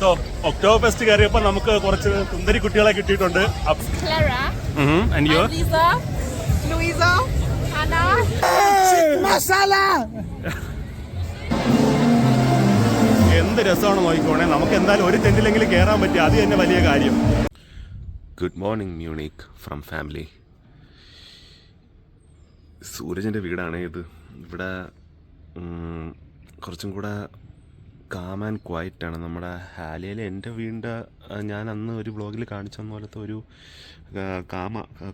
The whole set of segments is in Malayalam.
സോ ഒക്ടോബർ ഫെസ്റ്റ് കയറിയപ്പോൾ നമുക്ക് കുറച്ച് സുന്ദരി കുട്ടികളെ കിട്ടിയിട്ടുണ്ട്. എന്ത് രസമാണ് നോക്കിക്കോണേ. നമുക്ക് എന്തായാലും ഒരു ടെന്റിലെങ്കിലും കയറാൻ പറ്റും, അത് തന്നെ വലിയ കാര്യം. Good morning Munich from family. സൂരജിൻ്റെ വീടാണ് ഇത്. ഇവിടെ കുറച്ചും കൂടെ കാം ആൻഡ് ക്വയറ്റാണ്. നമ്മുടെ ഹാലിയയിലെ എൻ്റെ വീടിൻ്റെ ഞാൻ അന്ന് ഒരു വ്ളോഗിൽ കാണിച്ച പോലത്തെ ഒരു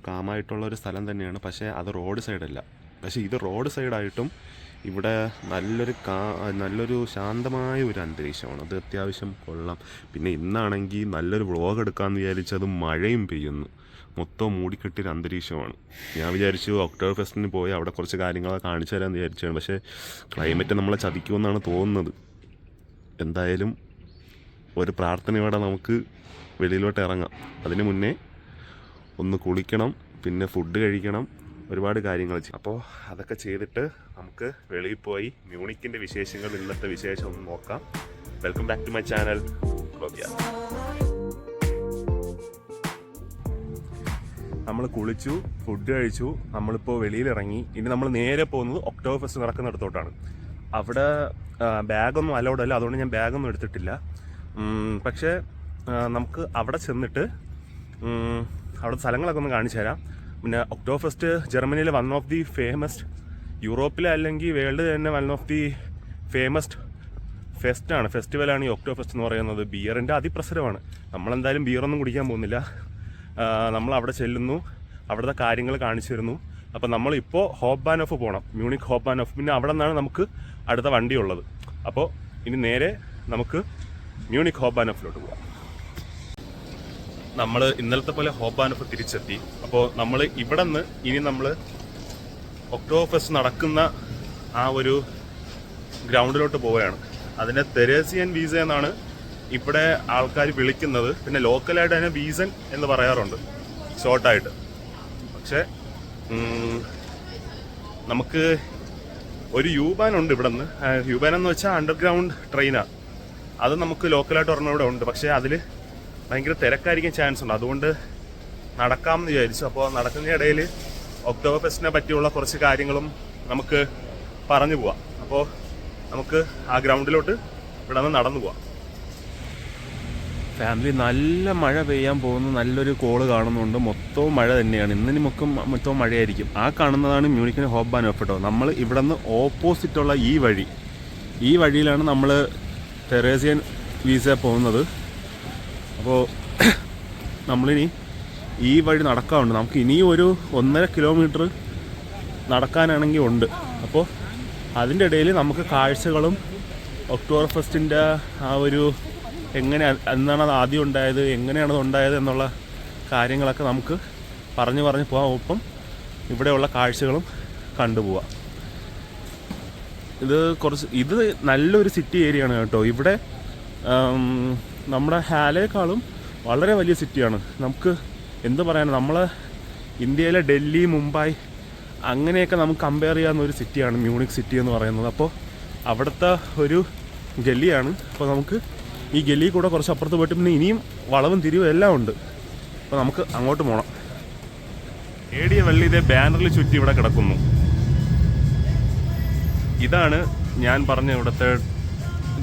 കാമായിട്ടുള്ളൊരു സ്ഥലം തന്നെയാണ്. പക്ഷേ അത് റോഡ് സൈഡല്ല. പക്ഷേ ഇത് റോഡ് സൈഡായിട്ടും ഇവിടെ നല്ലൊരു ശാന്തമായ ഒരു അന്തരീക്ഷമാണ്. അത് അത്യാവശ്യം കൊള്ളാം. പിന്നെ ഇന്നാണെങ്കിൽ നല്ലൊരു വ്ളോഗ് എടുക്കാമെന്ന് വിചാരിച്ചത് മഴയും പെയ്യുന്നു. മൊത്തം മൂടിക്കെട്ടിയൊരു അന്തരീക്ഷമാണ്. ഞാൻ വിചാരിച്ചു ഒക്ടോബർ ഫെസ്റ്റിന് പോയി അവിടെ കുറച്ച് കാര്യങ്ങളൊക്കെ കാണിച്ചു തരാമെന്ന് വിചാരിച്ചാണ്. പക്ഷേ ക്ലൈമറ്റ് നമ്മളെ ചതിക്കുമെന്നാണ് തോന്നുന്നത്. എന്തായാലും ഒരു പ്രാർത്ഥനയോടെ നമുക്ക് വെളിയിലോട്ട് ഇറങ്ങാം. അതിന് മുന്നേ ഒന്ന് കുളിക്കണം, പിന്നെ ഫുഡ് കഴിക്കണം, ഒരുപാട് കാര്യങ്ങൾ ചെയ്യും. അപ്പോൾ അതൊക്കെ ചെയ്തിട്ട് നമുക്ക് വെളിയിൽ പോയി മ്യൂണിക്കിൻ്റെ വിശേഷങ്ങൾ, ഇന്നത്തെ വിശേഷം ഒന്ന് നോക്കാം. Welcome back to my channel. നമ്മൾ കുളിച്ചു, ഫുഡ് കഴിച്ചു, നമ്മളിപ്പോൾ വെളിയിലിറങ്ങി. ഇനി നമ്മൾ നേരെ പോകുന്നത് ഒക്ടോബർ ഫെസ്റ്റ് നടക്കുന്നിടത്തോട്ടാണ്. അവിടെ ബാഗൊന്നും അലൗഡ് അല്ല, അതുകൊണ്ട് ഞാൻ ബാഗൊന്നും എടുത്തിട്ടില്ല. പക്ഷേ നമുക്ക് അവിടെ ചെന്നിട്ട് അവിടെ സ്ഥലങ്ങളൊക്കെ ഒന്ന് കാണിച്ചു തരാം. പിന്നെ ഒക്ടോബർ ഫെസ്റ്റ് ജർമ്മനിയിലെ വൺ ഓഫ് ദി ഫേമസ്റ്റ്, യൂറോപ്പിലെ അല്ലെങ്കിൽ വേൾഡ് തന്നെ വൺ ഓഫ് ദി ഫേമസ്റ്റ് ഫെസ്റ്റിവലാണ് ഈ ഒക്ടോബർ ഫെസ്റ്റ് എന്ന് പറയുന്നത്. ബിയറിൻ്റെ അതിപ്രസരമാണ്. നമ്മളെന്തായാലും ബിയറൊന്നും കുടിക്കാൻ പോകുന്നില്ല. നമ്മൾ അവിടെ ചെല്ലുന്നു, അവിടുത്തെ കാര്യങ്ങൾ കാണിച്ചു തരുന്നു. അപ്പോൾ നമ്മളിപ്പോൾ ഹോപ്പ്ബാനോഫ് പോകണം, മ്യൂണിക് ഹോപ്പ്ബാനോഫ്. പിന്നെ അവിടെ നിന്നാണ് നമുക്ക് അടുത്ത വണ്ടി ഉള്ളത്. അപ്പോൾ ഇനി നേരെ നമുക്ക് മ്യൂണിക് ഹോപ്പ്ബാനോഫിലോട്ട് പോകാം. നമ്മൾ ഇന്നലത്തെ പോലെ ഹോപ്പ്ബാനോഫ് തിരിച്ചെത്തി. അപ്പോൾ നമ്മൾ ഇവിടെ നിന്ന് ഇനി നമ്മൾ ഒക്ടോബർ ഫെസ്റ്റ് നടക്കുന്ന ആ ഒരു ഗ്രൗണ്ടിലോട്ട് പോവുകയാണ്. അതിനെ തെരേസിയൻ വീസ എന്നാണ് ഇവിടെ ആൾക്കാർ വിളിക്കുന്നത്. പിന്നെ ലോക്കലായിട്ട് അതിനെ വീസൻ എന്ന് പറയാറുണ്ട് ഷോർട്ടായിട്ട്. പക്ഷേ നമുക്ക് ഒരു യൂബാൻ ഉണ്ട് ഇവിടെ നിന്ന്. യൂബാൻ എന്ന് വെച്ചാൽ അണ്ടർഗ്രൗണ്ട് ട്രെയിനാണ്. അത് നമുക്ക് ലോക്കലായിട്ട് ഒരെണ്ണം ഇവിടെ ഉണ്ട്. പക്ഷേ അതിൽ ഭയങ്കര തിരക്കായിരിക്കാൻ ചാൻസ് ഉണ്ട്. അതുകൊണ്ട് നടക്കാമെന്ന് വിചാരിച്ചു. അപ്പോൾ നടക്കുന്ന ഇടയിൽ ഒക്ടോബർ ഫെസ്റ്റിനെ പറ്റിയുള്ള കുറച്ച് കാര്യങ്ങളും നമുക്ക് പറഞ്ഞു പോവാം. അപ്പോൾ നമുക്ക് ആ ഗ്രൗണ്ടിലോട്ട് ഇവിടെ നിന്ന് നടന്നു പോവാം. ഫാമിലി, നല്ല മഴ പെയ്യാൻ പോകുന്നു. നല്ലൊരു കോള് കാണുന്നുണ്ട്. മൊത്തവും മഴ തന്നെയാണ്. ഇന്നിന് മൊത്തവും മഴയായിരിക്കും. ആ കാണുന്നതാണ് മ്യൂണിക്കിന് ഹോപ്പ്ബാനോഫ് കേട്ടോ. നമ്മൾ ഇവിടെ നിന്ന് ഓപ്പോസിറ്റുള്ള ഈ വഴിയിലാണ് നമ്മൾ തെരേസിയൻ വീസ പോകുന്നത്. അപ്പോൾ നമ്മളിനി ഈ വഴി നടക്കാറുണ്ട്. നമുക്ക് ഇനിയും ഒരു 1.5 കിലോമീറ്റർ നടക്കാനാണെങ്കിൽ ഉണ്ട്. അപ്പോൾ അതിൻ്റെ ഇടയിൽ നമുക്ക് കാഴ്ചകളും ഒക്ടോബർ ഫെസ്റ്റിൻ്റെ ആ ഒരു എന്നാണ് അത് ആദ്യം ഉണ്ടായത്, എങ്ങനെയാണ് അത് ഉണ്ടായത് എന്നുള്ള കാര്യങ്ങളൊക്കെ നമുക്ക് പറഞ്ഞു പോകാം. ഒപ്പം ഇവിടെയുള്ള കാഴ്ചകളും കണ്ടുപോവാം. ഇത് നല്ലൊരു സിറ്റി ഏരിയ ആണ് കേട്ടോ. ഇവിടെ നമ്മുടെ ഹാലയേക്കാളും വളരെ വലിയ സിറ്റിയാണ്. നമുക്ക് എന്ത് പറയാനാണ്, നമ്മളെ ഇന്ത്യയിലെ ഡൽഹി, മുംബൈ അങ്ങനെയൊക്കെ നമുക്ക് കമ്പയർ ചെയ്യാവുന്ന ഒരു സിറ്റിയാണ് മ്യൂണിക് സിറ്റി എന്ന് പറയുന്നത്. അപ്പോൾ അവിടുത്തെ ഒരു ഗല്ലിയാണ്. അപ്പോൾ നമുക്ക് ഈ ഗല്ലിയിൽ കൂടെ കുറച്ച് അപ്പുറത്ത് പോയിട്ട് പിന്നെ ഇനിയും വളവും തിരിവും എല്ലാം ഉണ്ട്. അപ്പോൾ നമുക്ക് അങ്ങോട്ട് പോകണം. ഏടിയ വെള്ളി ഇതേ ബാനറിൽ ചുറ്റി ഇവിടെ കിടക്കുന്നു. ഇതാണ് ഞാൻ പറഞ്ഞ ഇവിടുത്തെ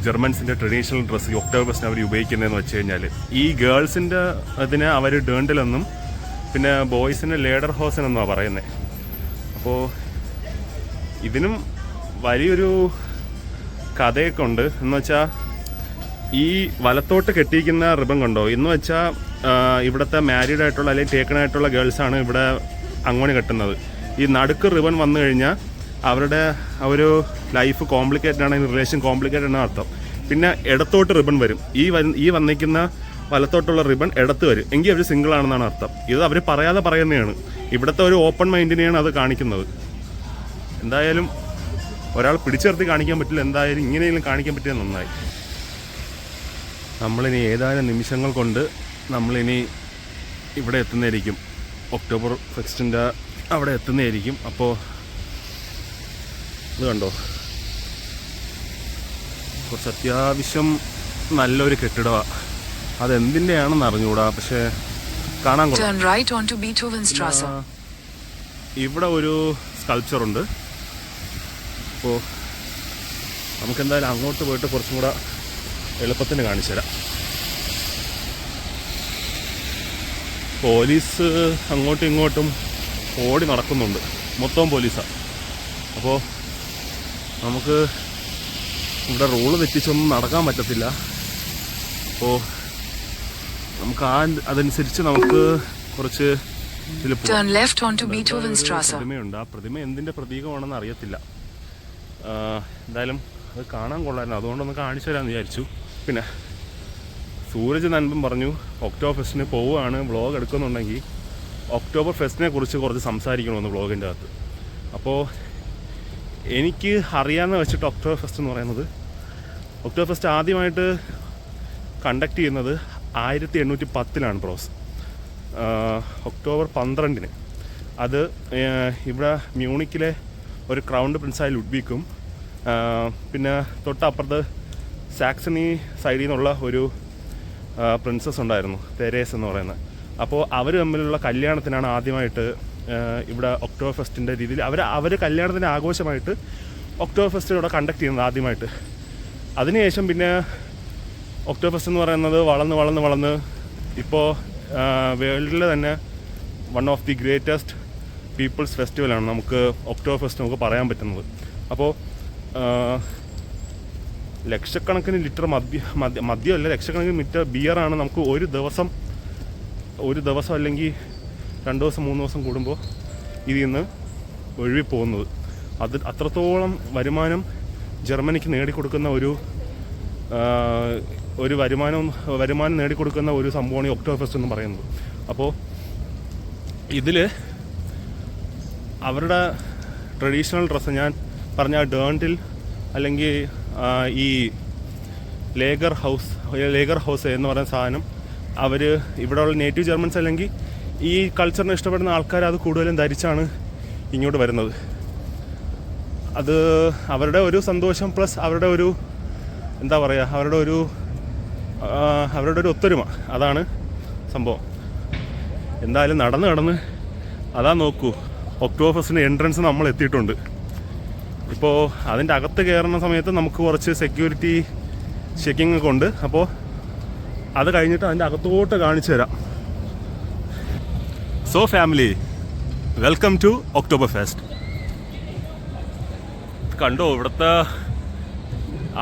ജർമ്മൻസിൻ്റെ ട്രഡീഷണൽ ഡ്രസ്സ്. ഒക്ടോബർ ഫെസ്റ്റിന് അവർ ഉപയോഗിക്കുന്നതെന്ന് വെച്ച് കഴിഞ്ഞാൽ ഈ ഗേൾസിൻ്റെ അതിനെ അവർ ഡേണ്ടിലെന്നും പിന്നെ ബോയ്സിന് ലേഡർ ഹോസൻ എന്നാണ് പറയുന്നത്. അപ്പോൾ ഇതിനും വലിയൊരു കഥയൊക്കെ ഉണ്ട്. എന്ന് വെച്ചാൽ ഈ വലത്തോട്ട് കെട്ടിയിരിക്കുന്ന റിബൺ കണ്ടോ, എന്ന് വെച്ചാൽ ഇവിടുത്തെ മാരീഡ് ആയിട്ടുള്ള അല്ലെങ്കിൽ ടേക്കൺ ആയിട്ടുള്ള ഗേൾസാണ് ഇവിടെ അങ്ങോട്ട് കെട്ടുന്നത്. ഈ നടുക്ക് റിബൺ വന്നു കഴിഞ്ഞാൽ അവരുടെ ഒരു ലൈഫ് കോംപ്ലിക്കേറ്റഡ് ആണ്, റിലേഷൻ കോംപ്ലിക്കേറ്റഡ് ആണ് അർത്ഥം. പിന്നെ ഇടത്തോട്ട് റിബൺ വരും. ഈ വന്നിരിക്കുന്ന വലത്തോട്ടുള്ള റിബൺ ഇടത്ത് വരും, എങ്കിൽ അവർ സിംഗിൾ ആണെന്നാണ് അർത്ഥം. ഇത് അവർ പറയാതെ പറയുന്നതാണ്. ഇവിടുത്തെ ഒരു ഓപ്പൺ മൈൻഡിനെയാണ് അത് കാണിക്കുന്നത്. എന്തായാലും ഒരാൾ പിടിച്ചെടുത്ത് കാണിക്കാൻ പറ്റില്ല, എന്തായാലും ഇങ്ങനെയെങ്കിലും കാണിക്കാൻ പറ്റിയത് നന്നായി. നമ്മളിനി ഏതാനും നിമിഷങ്ങൾ കൊണ്ട് നമ്മളിനി ഇവിടെ എത്തുന്നതായിരിക്കും, ഒക്ടോബർ ഫെസ്റ്റിൻ്റെ അവിടെ എത്തുന്നതായിരിക്കും. അപ്പോൾ ഇത് കണ്ടോ, കുറച്ച് അത്യാവശ്യം നല്ലൊരു കെട്ടിടമാണ്. അതെന്തിൻ്റെയാണെന്ന് അറിഞ്ഞുകൂടാ, പക്ഷേ കാണാൻ കൊള്ളാം. Turn right onto Beethovenstrasse. ഇവിടെ ഒരു സ്കൾപ്ചറുണ്ട്. അപ്പോൾ നമുക്കെന്തായാലും അങ്ങോട്ട് പോയിട്ട് കുറച്ചും കൂടെ എളുപ്പത്തിന് കാണിച്ചു തരാം. പോലീസ് അങ്ങോട്ടും ഇങ്ങോട്ടും ഓടി നടക്കുന്നുണ്ട്, മൊത്തം പോലീസാണ്. അപ്പോൾ നമുക്ക് ഇവിടെ റൂള് തെറ്റിച്ചൊന്നും നടക്കാൻ പറ്റത്തില്ല. അപ്പോൾ നമുക്ക് അതനുസരിച്ച് നമുക്ക് കുറച്ച് Turn left onto Beethovenstrasse. പ്രതിമയുണ്ട്. ആ പ്രതിമ എന്തിൻ്റെ പ്രതീകമാണെന്ന് അറിയത്തില്ല. എന്തായാലും അത് കാണാൻ കൊള്ളായിരുന്നു, അതുകൊണ്ടൊന്ന് കാണിച്ചു തരാമെന്ന് വിചാരിച്ചു. പിന്നെ സൂരജ് നൻപൻ പറഞ്ഞു ഒക്ടോബർ ഫെസ്റ്റിന് പോവുകയാണ്, വ്ളോഗ് എടുക്കുന്നുണ്ടെങ്കിൽ ഒക്ടോബർ ഫെസ്റ്റിനെ കുറിച്ച് കുറച്ച് സംസാരിക്കണമെന്ന് വ്ളോഗിൻ്റെ അകത്ത്. അപ്പോൾ എനിക്ക് അറിയാമെന്ന് വെച്ചിട്ട് ഒക്ടോബർ ഫെസ്റ്റ് എന്ന് പറയുന്നത്, ഒക്ടോബർ ഫെസ്റ്റ് ആദ്യമായിട്ട് കണ്ടക്ട് ചെയ്യുന്നത് 1810 ബ്രോസ്. ഒക്ടോബർ 12 അത് ഇവിടെ മ്യൂണിക്കിലെ ഒരു ക്രൗണ്ട് പ്രിൻസായ ലുഡ്വിക്കും പിന്നെ തൊട്ടപ്പുറത്ത് സാക്സണി സൈഡിൽ നിന്നുള്ള ഒരു പ്രിൻസസ് ഉണ്ടായിരുന്നു, തെരേസ് എന്ന് പറയുന്നത്. അപ്പോൾ അവർ തമ്മിലുള്ള കല്യാണത്തിനാണ് ആദ്യമായിട്ട് ഇവിടെ ഒക്ടോബർ ഫെസ്റ്റിൻ്റെ രീതിയിൽ അവർ കല്യാണത്തിൻ്റെ ആഘോഷമായിട്ട് ഒക്ടോബർ ഫെസ്റ്റ് ഇവിടെ കണ്ടക്ട് ചെയ്യുന്നത് ആദ്യമായിട്ട്. അതിനുശേഷം പിന്നെ ഒക്ടോബർ ഫെസ്റ്റ് എന്ന് പറയുന്നത് വളർന്ന് ഇപ്പോൾ വേൾഡിലെ തന്നെ one of the greatest peoples ഫെസ്റ്റിവലാണ് നമുക്ക് ഒക്ടോബർ ഫെസ്റ്റ് നമുക്ക് പറയാൻ പറ്റുന്നത്. അപ്പോൾ ലക്ഷക്കണക്കിന് ലിറ്റർ മദ്യമല്ല, ലക്ഷക്കണക്കിന് ലിറ്റർ ബിയറാണ് നമുക്ക് ഒരു ദിവസം അല്ലെങ്കിൽ 2 ദിവസം 3 ദിവസം കൂടുമ്പോൾ ഇതിൽ നിന്ന് ഒഴുകി പോകുന്നത്. അത് അത്രത്തോളം വരുമാനം ജർമ്മനിക്ക് നേടിക്കൊടുക്കുന്ന ഒരു വരുമാനം നേടിക്കൊടുക്കുന്ന ഒരു സംഭവമാണ് ഈ ഒക്ടോബർ ഫെസ്റ്റ് എന്ന് പറയുന്നത്. അപ്പോൾ ഇതിൽ അവരുടെ ട്രഡീഷണൽ ഡ്രസ്സ് ഞാൻ പറഞ്ഞ ഡേണ്ടിൽ അല്ലെങ്കിൽ ഈ ലേഗർ ഹൗസ് എന്ന് പറയുന്ന സാധനം അവർ ഇവിടെയുള്ള നേറ്റീവ് ജർമ്മൻസ് അല്ലെങ്കിൽ ഈ കൾച്ചറിനെ ഇഷ്ടപ്പെടുന്ന ആൾക്കാർ അത് കൂടുതലും ധരിച്ചാണ് ഇങ്ങോട്ട് വരുന്നത്. അത് അവരുടെ ഒരു സന്തോഷം പ്ലസ് അവരുടെ ഒരു എന്താ പറയുക, അവരുടെ ഒരു ഒത്തൊരുമ, അതാണ് സംഭവം. എന്തായാലും നടന്ന് അതാ നോക്കൂ, ഒക്ടോബർ ഫെസ്റ്റിൻ്റെ എൻട്രൻസ് നമ്മൾ എത്തിയിട്ടുണ്ട്. ഇപ്പോൾ അതിൻ്റെ അകത്ത് കയറുന്ന സമയത്ത് നമുക്ക് കുറച്ച് സെക്യൂരിറ്റി ചെക്കിംഗ് ഒക്കെ ഉണ്ട്. അപ്പോൾ അത് കഴിഞ്ഞിട്ട് അതിൻ്റെ അകത്തോട്ട് കാണിച്ചു തരാം. So family, welcome to October fest. കണ്ടോ ഇവിടുത്തെ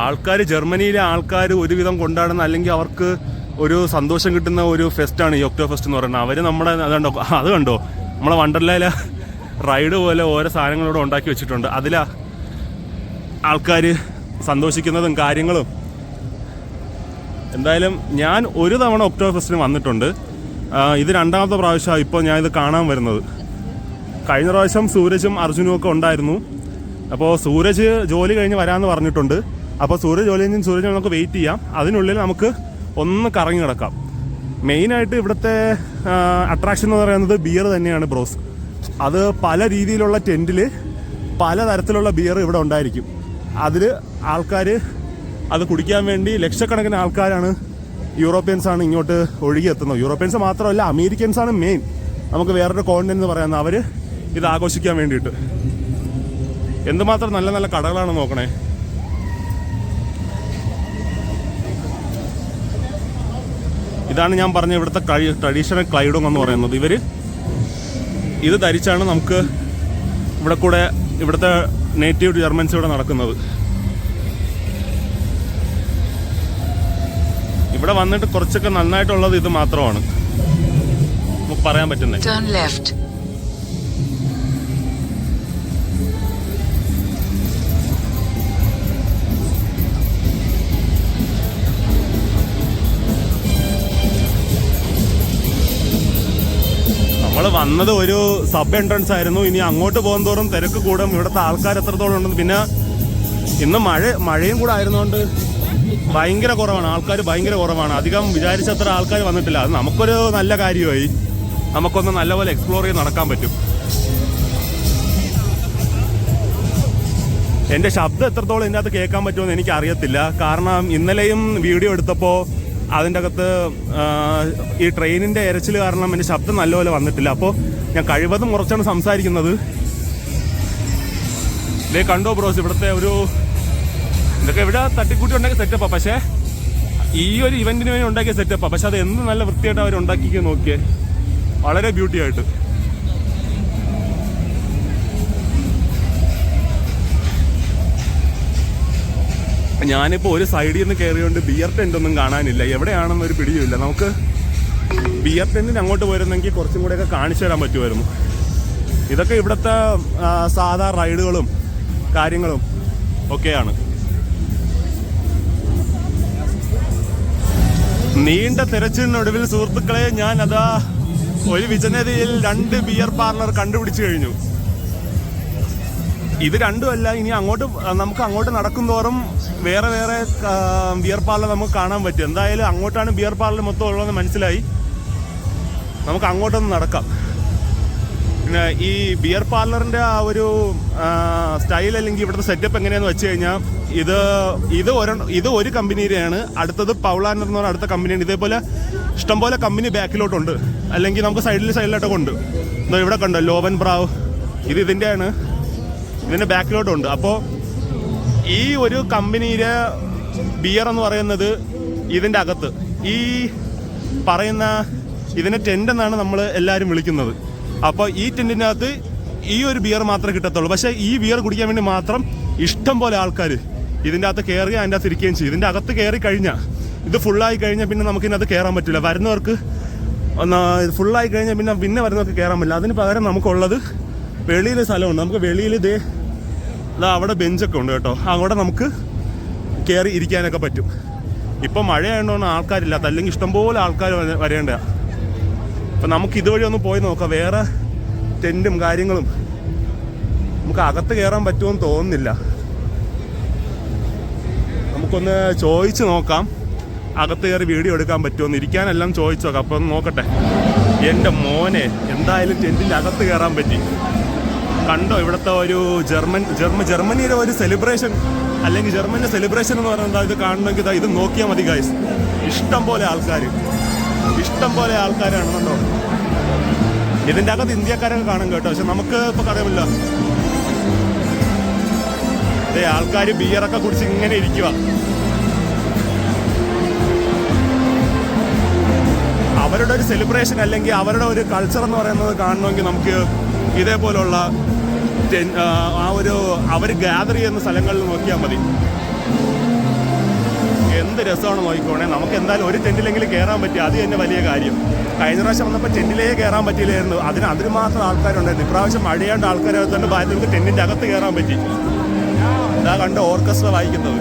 ആൾക്കാർ, ജർമ്മനിയിലെ ആൾക്കാർ ഒരുവിധം കൊണ്ടാടുന്ന അല്ലെങ്കിൽ അവർക്ക് ഒരു സന്തോഷം കിട്ടുന്ന ഒരു ഫെസ്റ്റാണ് ഈ ഒക്ടോബർ ഫെസ്റ്റ് എന്ന് പറയുന്നത്. അവർ നമ്മുടെ അത് കണ്ടോ നമ്മളെ വണ്ടർലയിലെ റൈഡ് പോലെ ഓരോ സാധനങ്ങളിവിടെ ഉണ്ടാക്കി വെച്ചിട്ടുണ്ട്. അതിലാ ആൾക്കാർ സന്തോഷിക്കുന്നതും കാര്യങ്ങളും. എന്തായാലും ഞാൻ ഒരു തവണ ഒക്ടോബർ ഫെസ്റ്റിന് വന്നിട്ടുണ്ട്. ഇത് 2ാമത്തെ പ്രാവശ്യമാണ് ഇപ്പോൾ ഞാൻ ഇത് കാണാൻ വരുന്നത്. കഴിഞ്ഞ പ്രാവശ്യം സൂരജും അർജുനും ഒക്കെ ഉണ്ടായിരുന്നു. അപ്പോൾ സൂരജ് ജോലി കഴിഞ്ഞ് വരാമെന്ന് പറഞ്ഞിട്ടുണ്ട്. അപ്പോൾ സൂരജ് നമുക്ക് വെയിറ്റ് ചെയ്യാം. അതിനുള്ളിൽ നമുക്ക് ഒന്ന് കറങ്ങി കിടക്കാം. മെയിനായിട്ട് ഇവിടുത്തെ അട്രാക്ഷൻ എന്ന് പറയുന്നത് ബിയർ തന്നെയാണ് ബ്രോസ്. അത് പല രീതിയിലുള്ള ടെൻറ്റിൽ പലതരത്തിലുള്ള ബിയർ ഇവിടെ ഉണ്ടായിരിക്കും. അതിൽ ആൾക്കാർ അത് കുടിക്കാൻ വേണ്ടി ലക്ഷക്കണക്കിന് ആൾക്കാരാണ്, യൂറോപ്യൻസാണ് ഇങ്ങോട്ട് ഒഴുകിയെത്തുന്നത്. യൂറോപ്യൻസ് മാത്രമല്ല, അമേരിക്കൻസാണ് മെയിൻ. നമുക്ക് വേറൊരു കോണ്ടിനെൻ്റ് എന്ന് പറയുന്നത്. അവർ ഇത് ആഘോഷിക്കാൻ വേണ്ടിയിട്ട് എന്തുമാത്രം നല്ല നല്ല കടകളാണ് നോക്കണേ. ഇതാണ് ഞാൻ പറഞ്ഞ ഇവിടുത്തെ ട്രഡീഷണൽ ക്ലൈഡോങ് എന്ന് പറയുന്നത്. ഇത് ധരിച്ചാണ് നമുക്ക് ഇവിടുത്തെ നേറ്റീവ് ജർമ്മൻസ് ഇവിടെ നടക്കുന്നത്. ഇവിടെ വന്നിട്ട് കുറച്ചൊക്കെ നന്നായിട്ടുള്ളത് ഇത് മാത്രമാണ് നമുക്ക് പറയാൻ പറ്റുന്നത്. Turn left. നമ്മൾ വന്നത് ഒരു സബ് എൻട്രൻസ് ആയിരുന്നു. ഇനി അങ്ങോട്ട് പോകും തോറും തിരക്ക് കൂടും. ഇവിടുത്തെ ആൾക്കാർ എത്രത്തോളം ഉണ്ടെന്ന്. പിന്നെ ഇന്ന് മഴയും കൂടെ ആയിരുന്നുകൊണ്ട് ഭയങ്കര കുറവാണ്, ആൾക്കാർ ഭയങ്കര കുറവാണ്. അധികം വിചാരിച്ചത്ര ആൾക്കാർ വന്നിട്ടില്ല. അത് നമുക്കൊരു നല്ല കാര്യമായി. നമുക്കൊന്ന് നല്ലപോലെ എക്സ്പ്ലോർ ചെയ്ത് നടക്കാൻ പറ്റും. എൻ്റെ ശബ്ദം എത്രത്തോളം ഇതിൻ്റെ അകത്ത് കേൾക്കാൻ പറ്റുമെന്ന് എനിക്ക് അറിയത്തില്ല. കാരണം ഇന്നലെയും വീഡിയോ എടുത്തപ്പോൾ അതിൻ്റെ അകത്ത് ഈ ട്രെയിനിൻ്റെ ഇരച്ചിൽ കാരണം എൻ്റെ ശബ്ദം നല്ലപോലെ വന്നിട്ടില്ല. അപ്പോൾ ഞാൻ കഴിവതും കുറച്ചാണ് സംസാരിക്കുന്നത്. ഇതേ കണ്ടോ ബ്രോസ്, ഇവിടുത്തെ ഒരു ഇതൊക്കെ ഇവിടെ തട്ടിക്കൂട്ടി ഉണ്ടാക്കിയ സെറ്റപ്പാണ്. പക്ഷേ ഈ ഒരു ഇവൻറ്റിന് വേണ്ടി ഉണ്ടാക്കിയ സെറ്റപ്പാണ്. പക്ഷെ അത് എന്ത് നല്ല വൃത്തിയായിട്ട് അവർ ഉണ്ടാക്കിക്കുക നോക്കിയേ, വളരെ ബ്യൂട്ടി ആയിട്ട്. ഞാനിപ്പോൾ ഒരു സൈഡിൽ നിന്ന് കയറിയോണ്ട് ബിയർ ടെൻ്റ് ഒന്നും കാണാനില്ല, എവിടെയാണെന്നൊരു പിടിയുമില്ല. നമുക്ക് ബിയർ ടെൻറ്റിന് അങ്ങോട്ട് പോയിരുന്നെങ്കിൽ കുറച്ചും കൂടെയൊക്കെ കാണിച്ചു തരാൻ പറ്റുമായിരുന്നു. ഇതൊക്കെ ഇവിടുത്തെ സാധാ റൈഡുകളും കാര്യങ്ങളും ഒക്കെയാണ്. നീണ്ട തെരച്ചിലിനൊടുവിൽ സുഹൃത്തുക്കളെ ഞാൻ അതാ ഒരു വിജനതയിൽ 2 ബിയർ പാർലർ കണ്ടുപിടിച്ചു കഴിഞ്ഞു. ഇത് രണ്ടുമല്ല, ഇനി നമുക്ക് അങ്ങോട്ട് നടക്കുന്തോറും വേറെ വേറെ ബിയർ പാർലർ നമുക്ക് കാണാൻ പറ്റും. എന്തായാലും അങ്ങോട്ടാണ് ബിയർ പാർലർ മൊത്തം ഉള്ളതെന്ന് മനസ്സിലായി. നമുക്ക് അങ്ങോട്ടൊന്ന് നടക്കാം. പിന്നെ ഈ ബിയർ പാർലറിൻ്റെ ആ ഒരു സ്റ്റൈൽ അല്ലെങ്കിൽ ഇവിടുത്തെ സെറ്റപ്പ് എങ്ങനെയാണെന്ന് വെച്ച് കഴിഞ്ഞാൽ ഇത് ഒരു കമ്പനിയുടെയാണ്. അടുത്തത് പൗളാനർ എന്ന് പറഞ്ഞ അടുത്ത കമ്പനിയാണ്. ഇതേപോലെ ഇഷ്ടംപോലെ കമ്പനി ബാക്കിലോട്ടുണ്ട്, അല്ലെങ്കിൽ നമുക്ക് സൈഡിലായിട്ടൊക്കെ ഉണ്ട്. ഇവിടെ കണ്ടോ ലോവൻ ബ്രാവ്, ഇതിൻ്റെയാണ്, ഇതിൻ്റെ ബാക്കിലോട്ടുണ്ട്. അപ്പോൾ ഈ ഒരു കമ്പനിയിലെ ബിയർ എന്ന് പറയുന്നത് ഇതിൻ്റെ അകത്ത് ഈ പറയുന്ന ഇതിനെ ടെൻ്റ് എന്നാണ് നമ്മൾ എല്ലാവരും വിളിക്കുന്നത്. അപ്പോൾ ഈ ടെൻറ്റിൻ്റെ അകത്ത് ഈ ഒരു ബിയർ മാത്രമേ കിട്ടത്തുള്ളൂ. പക്ഷേ ഈ ബിയർ കുടിക്കാൻ വേണ്ടി മാത്രം ഇഷ്ടം പോലെ ആൾക്കാർ ഇതിൻ്റെ അകത്ത് കയറുക, അതിൻ്റെ അകത്ത് ഇരിക്കുകയും ചെയ്യും. ഇതിൻ്റെ അകത്ത് കയറി കഴിഞ്ഞാൽ ഇത് ഫുള്ളായി കഴിഞ്ഞാൽ പിന്നെ നമുക്കിതിനകത്ത് കയറാൻ പറ്റില്ല. വരുന്നവർക്ക് ഫുള്ളായി കഴിഞ്ഞാൽ പിന്നെ വരുന്നവർക്ക് കയറാൻ പറ്റില്ല. അതിന് പകരം നമുക്കുള്ളത് വെളിയിൽ സ്ഥലമുണ്ട്. നമുക്ക് വെളിയിൽ അവിടെ ബെഞ്ചൊക്കെ ഉണ്ട് കേട്ടോ, അങ്ങോട്ട് നമുക്ക് കയറി ഇരിക്കാനൊക്കെ പറ്റും. ഇപ്പം മഴയായതുകൊണ്ടാണ് ആൾക്കാരില്ലാത്ത, അല്ലെങ്കിൽ ഇഷ്ടംപോലെ ആൾക്കാർ വരേണ്ടതാണ്. അപ്പം നമുക്ക് ഇതുവഴി ഒന്ന് പോയി നോക്കാം. വേറെ ടെൻറ്റും കാര്യങ്ങളും നമുക്ക് അകത്ത് കയറാൻ പറ്റുമെന്ന് തോന്നുന്നില്ല. നമുക്കൊന്ന് ചോദിച്ച് നോക്കാം, അകത്ത് കയറി വീഡിയോ എടുക്കാൻ പറ്റുമെന്ന്. ഇരിക്കാനെല്ലാം ചോദിച്ചു നോക്കാം. അപ്പം നോക്കട്ടെ. എൻ്റെ മോനെ, എന്തായാലും ടെൻറ്റിൻ്റെ അകത്ത് കയറാൻ പറ്റി. കണ്ടോ ഇവിടുത്തെ ഒരു ജർമ്മനിയുടെ ഒരു സെലിബ്രേഷൻ, അല്ലെങ്കിൽ ജർമ്മനിയുടെ സെലിബ്രേഷൻ എന്ന് പറയുന്നത് ഇത് കാണണമെങ്കിൽ ഇത് നോക്കിയാൽ മതി ഗൈസ്. ഇഷ്ടം പോലെ ആൾക്കാരാണ് കണ്ടോ. ഇതിൻ്റെ അകത്ത് ഇന്ത്യക്കാരൊക്കെ കാണും കേട്ടോ, പക്ഷെ നമുക്ക് ഇപ്പോൾ അറിയാമില്ല. ആൾക്കാർ ബിയറൊക്കെ കുടിച്ച് ഇങ്ങനെ ഇരിക്കുക. അവരുടെ ഒരു സെലിബ്രേഷൻ അല്ലെങ്കിൽ അവരുടെ ഒരു കൾച്ചർ എന്ന് പറയുന്നത് കാണണമെങ്കിൽ നമുക്ക് ഇതേപോലുള്ള അവർ ഗ്യാദർ ചെയ്യുന്ന സ്ഥലങ്ങളിൽ നോക്കിയാൽ മതി. എന്ത് രസമാണ് നോക്കിക്കോണേ. നമുക്ക് എന്തായാലും ഒരു ടെൻറ്റിലെങ്കിലും കയറാൻ പറ്റി, അത് തന്നെ വലിയ കാര്യം. കഴിഞ്ഞ പ്രാവശ്യം വന്നപ്പോൾ ടെൻറ്റിലേ കയറാൻ പറ്റിയില്ലായിരുന്നു, അതിന് മാത്രം ആൾക്കാരുണ്ടായിരുന്നു. ഇപ്രാവശ്യം മഴയാണ്ട് ആൾക്കാരായതുകൊണ്ട് ബാധ്യതക്ക് ടെൻറ്റിൻ്റെ അകത്ത് കയറാൻ പറ്റി. ഇതാ കണ്ട് ഓർക്കസ്ട്ര വായിക്കുന്നത്.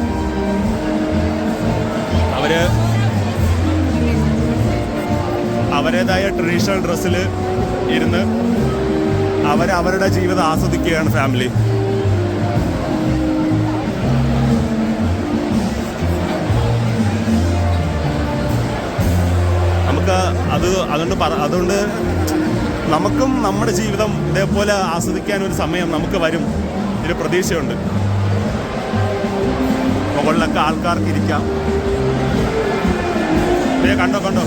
അവരുടേതായ ട്രഡീഷണൽ ഡ്രസ്സിൽ ഇരുന്ന് അവരുടെ ജീവിതം ആസ്വദിക്കുകയാണ് ഫാമിലി. നമുക്ക് അതുകൊണ്ട് നമുക്കും നമ്മുടെ ജീവിതം ഇതേപോലെ ആസ്വദിക്കാൻ ഒരു സമയം നമുക്ക് വരും, ഒരു പ്രതീക്ഷയുണ്ട്. മുകളിലൊക്കെ ആൾക്കാർക്ക് ഇരിക്കാം. കണ്ടോ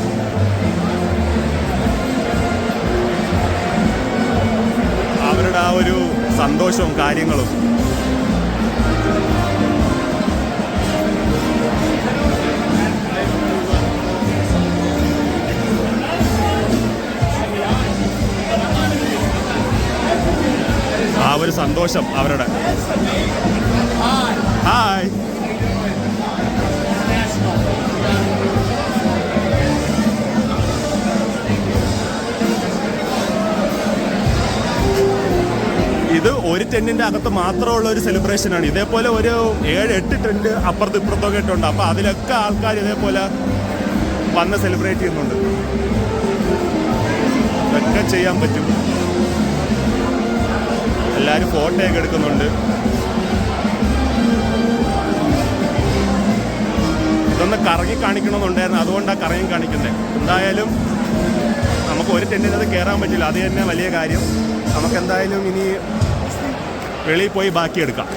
അവരുടെ ആ ഒരു സന്തോഷവും കാര്യങ്ങളും. ആ ഒരു സന്തോഷം അവരുടെ. ഹായ്. ഇത് ഒരു ടെൻറ്റിൻ്റെ അകത്ത് മാത്രമുള്ള ഒരു സെലിബ്രേഷനാണ്. ഇതേപോലെ ഒരു 7-8 ടെൻറ്റ് അപ്പുറത്ത് ഇപ്പുറത്തൊക്കെ ഇട്ടുണ്ട്. അപ്പോൾ അതിലൊക്കെ ആൾക്കാർ ഇതേപോലെ വന്ന് സെലിബ്രേറ്റ് ചെയ്യുന്നുണ്ട്. ഇതൊക്കെ ചെയ്യാൻ പറ്റും. എല്ലാവരും ഫോട്ടോയൊക്കെ എടുക്കുന്നുണ്ട്. ഇതൊന്ന് കറങ്ങി കാണിക്കണമെന്നുണ്ടായിരുന്നു, അതുകൊണ്ടാണ് കറങ്ങി കാണിക്കുന്നത്. എന്തായാലും നമുക്ക് ഒരു ടെൻറ്റിനത് കയറാൻ പറ്റില്ല, അത് തന്നെ വലിയ കാര്യം. നമുക്കെന്തായാലും ഇനി വെളിയിൽ പോയി ബാക്കി എടുക്കാം.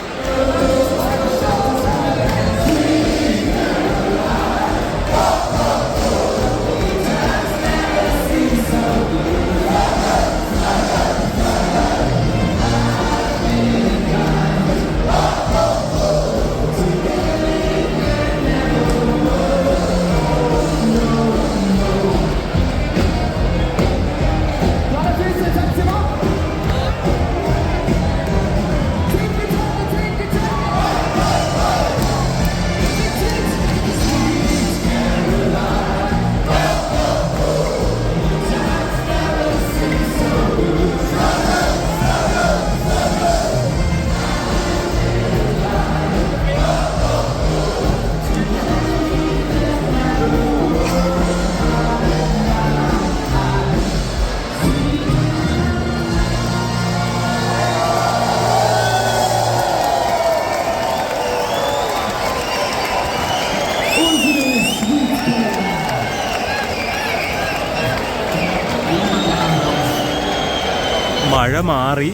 മഴ മാറി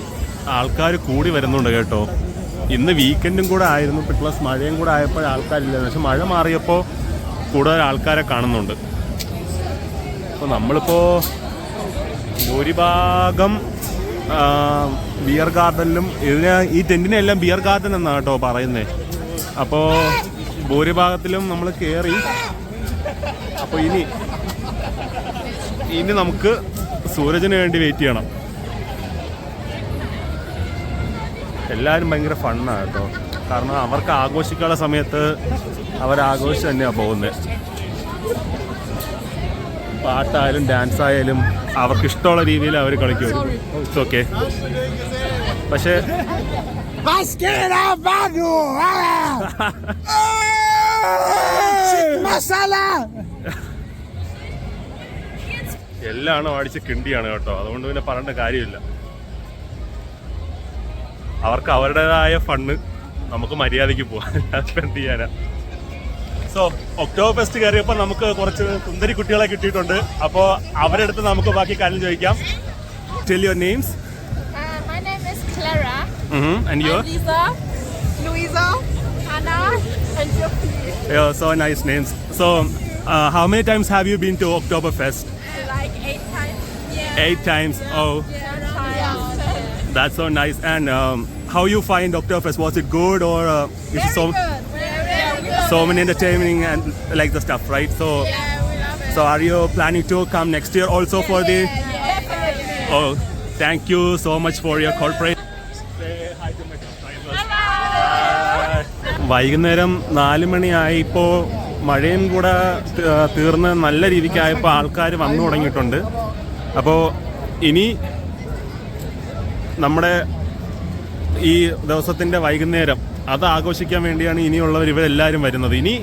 ആൾക്കാർ കൂടി വരുന്നുണ്ട് കേട്ടോ. ഇന്ന് വീക്കെൻഡും കൂടെ ആയിരുന്നു, പ്ലസ് മഴയും കൂടെ ആയപ്പോൾ ആൾക്കാരില്ല. പക്ഷെ മഴ മാറിയപ്പോൾ കൂടുതൽ ആൾക്കാരെ കാണുന്നുണ്ട്. അപ്പോൾ നമ്മളിപ്പോൾ ഭൂരിഭാഗം ബിയർ ഗാർഡനിലും ഈ ടെൻറ്റിനെല്ലാം ബിയർ ഗാർഡൻ എന്നാണ് കേട്ടോ പറയുന്നത്. അപ്പോൾ ഭൂരിഭാഗത്തിലും നമ്മൾ കയറി. അപ്പോൾ ഇനി നമുക്ക് സൂരജിന് വേണ്ടി വെയിറ്റ് ചെയ്യണം. എല്ലാവരും ഭയങ്കര ഫണ്ണാണ് കേട്ടോ. കാരണം അവർക്ക് ആഘോഷിക്കാനുള്ള സമയത്ത് അവരാഘോഷിച്ച് തന്നെയാണ് പോകുന്നത്. പാട്ടായാലും ഡാൻസ് ആയാലും അവർക്ക് ഇഷ്ടമുള്ള രീതിയിൽ അവർ കളിക്കും. It's okay. പക്ഷേ എല്ലാം അടിച്ച് കിണ്ടിയാണ് കേട്ടോ. അതുകൊണ്ട് പിന്നെ പറയേണ്ട കാര്യമില്ല. അവർക്ക് അവരുടേതായ ഫണ്ണ്, നമുക്ക് മര്യാദയ്ക്ക് പോകാൻ സ്പെൻഡ് ചെയ്യാനാ. സോ ഒക്ടോബർ ഫെസ്റ്റ് കയറിയപ്പോൾ നമുക്ക് കുറച്ച് സുന്ദരി കുട്ടികളെ കിട്ടിയിട്ടുണ്ട്. അപ്പോൾ അവരുടെ അടുത്ത് നമുക്ക് ബാക്കി കാര്യം ചോദിക്കാം. Tell your names. My name is Clara. And you? Lisa, Louisa, Anna, and Sophie. Yeah, so nice names. So how many times have you been to Oktoberfest? Like 8 times. Yeah. 8 times. Oh, that's so nice. And how you find Oktoberfest? Was it good or is it so so many entertaining and like the stuff, right? So Yeah, we love it. so are you planning to come next year also for the? Definitely. Oh, thank you so much for your cooperation. Say hi to my subscribers. വൈകുന്നേരം 4 മണിയായി. ഇപ്പോൾ മഴയും കൂടെ തീർന്ന് നല്ല രീതിക്കായപ്പോൾ ആൾക്കാർ വന്നു തുടങ്ങിയിട്ടുണ്ട്. അപ്പോൾ ഇനി നമ്മുടെ ഈ ദിവസത്തിൻ്റെ വൈകുന്നേരം അത് ആഘോഷിക്കാൻ വേണ്ടിയാണ് ഇനിയുള്ളവർ ഇവരെല്ലാവരും വരുന്നത്. ഇനി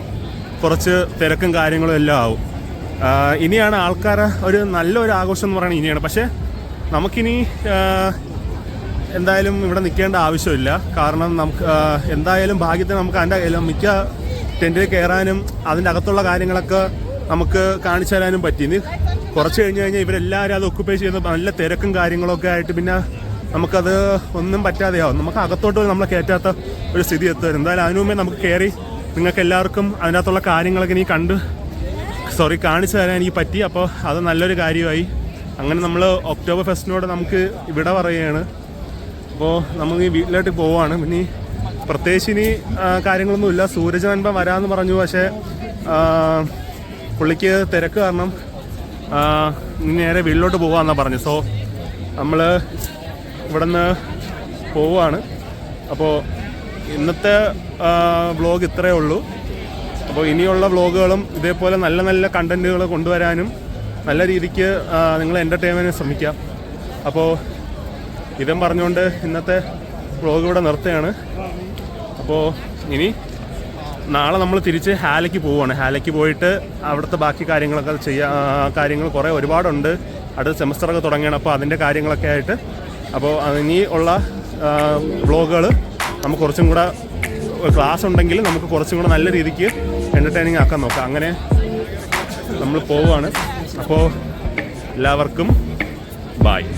കുറച്ച് തിരക്കും കാര്യങ്ങളും എല്ലാം ആവും. ഇനിയാണ് ആൾക്കാർ ഒരു നല്ലൊരു ആഘോഷം എന്ന് പറയുന്നത് ഇനിയാണ്. പക്ഷേ നമുക്കിനി എന്തായാലും ഇവിടെ നിൽക്കേണ്ട ആവശ്യമില്ല. കാരണം നമുക്ക് എന്തായാലും ഭാഗ്യത്തിന് നമുക്ക് അതിൻ്റെ മിക്ക ടെൻറ്റിൽ കയറാനും അതിൻ്റെ അകത്തുള്ള കാര്യങ്ങളൊക്കെ നമുക്ക് കാണിച്ചു തരാനും പറ്റി. ഇനി കുറച്ച് കഴിഞ്ഞ് ഇവരെല്ലാവരും അത് ഒക്കുപ്പൈ ചെയ്യുന്ന നല്ല തിരക്കും കാര്യങ്ങളൊക്കെ ആയിട്ട് പിന്നെ നമുക്കത് ഒന്നും പറ്റാതെയാവും. നമുക്ക് അകത്തോട്ട് നമ്മളെ കയറ്റാത്ത ഒരു സ്ഥിതി എത്തും. എന്തായാലും അതിനു മുമ്പേ നമുക്ക് കയറി നിങ്ങൾക്ക് എല്ലാവർക്കും അതിനകത്തുള്ള കാര്യങ്ങളൊക്കെ നീ കാണിച്ചു തരാൻ എനിക്ക് പറ്റി. അപ്പോൾ അത് നല്ലൊരു കാര്യമായി. അങ്ങനെ നമ്മൾ ഒക്ടോബർ ഫെസ്റ്റിനോട് നമുക്ക് ഇവിടെ പറയുകയാണ്. അപ്പോൾ നമുക്ക് ഈ വീട്ടിലോട്ട് പോവുകയാണ്. പിന്നെ പ്രത്യേകിച്ച് ഇനി കാര്യങ്ങളൊന്നുമില്ല. സൂരജ് നൻപ വരാമെന്ന് പറഞ്ഞു. പക്ഷേ പുള്ളിക്ക് തിരക്ക് കാരണം നേരെ വീട്ടിലോട്ട് പോകാമെന്നാണ് പറഞ്ഞു. സോ നമ്മൾ ഇവിടെ നിന്ന് പോവുകയാണ്. അപ്പോൾ ഇന്നത്തെ വ്ളോഗ് ഇത്രയേ ഉള്ളൂ. അപ്പോൾ ഇനിയുള്ള വ്ളോഗുകളും ഇതേപോലെ നല്ല നല്ല കണ്ടൻറ്റുകൾ കൊണ്ടുവരാനും നല്ല രീതിക്ക് നിങ്ങൾ എൻ്റർടൈൻമെൻറ്റിന് ശ്രമിക്കാം. അപ്പോൾ ഇതും പറഞ്ഞുകൊണ്ട് ഇന്നത്തെ വ്ളോഗ് ഇവിടെ നിർത്തുകയാണ്. അപ്പോൾ ഇനി നാളെ നമ്മൾ തിരിച്ച് ഹാലയ്ക്ക് പോവുകയാണ്. ഹാലയ്ക്ക് പോയിട്ട് അവിടുത്തെ ബാക്കി കാര്യങ്ങളൊക്കെ കാര്യങ്ങൾ കുറേ ഒരുപാടുണ്ട്. അടുത്ത സെമസ്റ്ററൊക്കെ തുടങ്ങുകയാണ്. അപ്പോൾ അതിൻ്റെ കാര്യങ്ങളൊക്കെ ആയിട്ട് അപ്പോൾ ഇനി ഉള്ള വ്ളോഗുകൾ നമുക്ക് കുറച്ചും കൂടെ ക്ലാസ് ഉണ്ടെങ്കിൽ നമുക്ക് കുറച്ചും കൂടെ നല്ല രീതിക്ക് എൻ്റർടൈനിങ് ആക്കാൻ നോക്കാം. അങ്ങനെ നമ്മൾ പോവുകയാണ്. അപ്പോൾ എല്ലാവർക്കും ബായ്.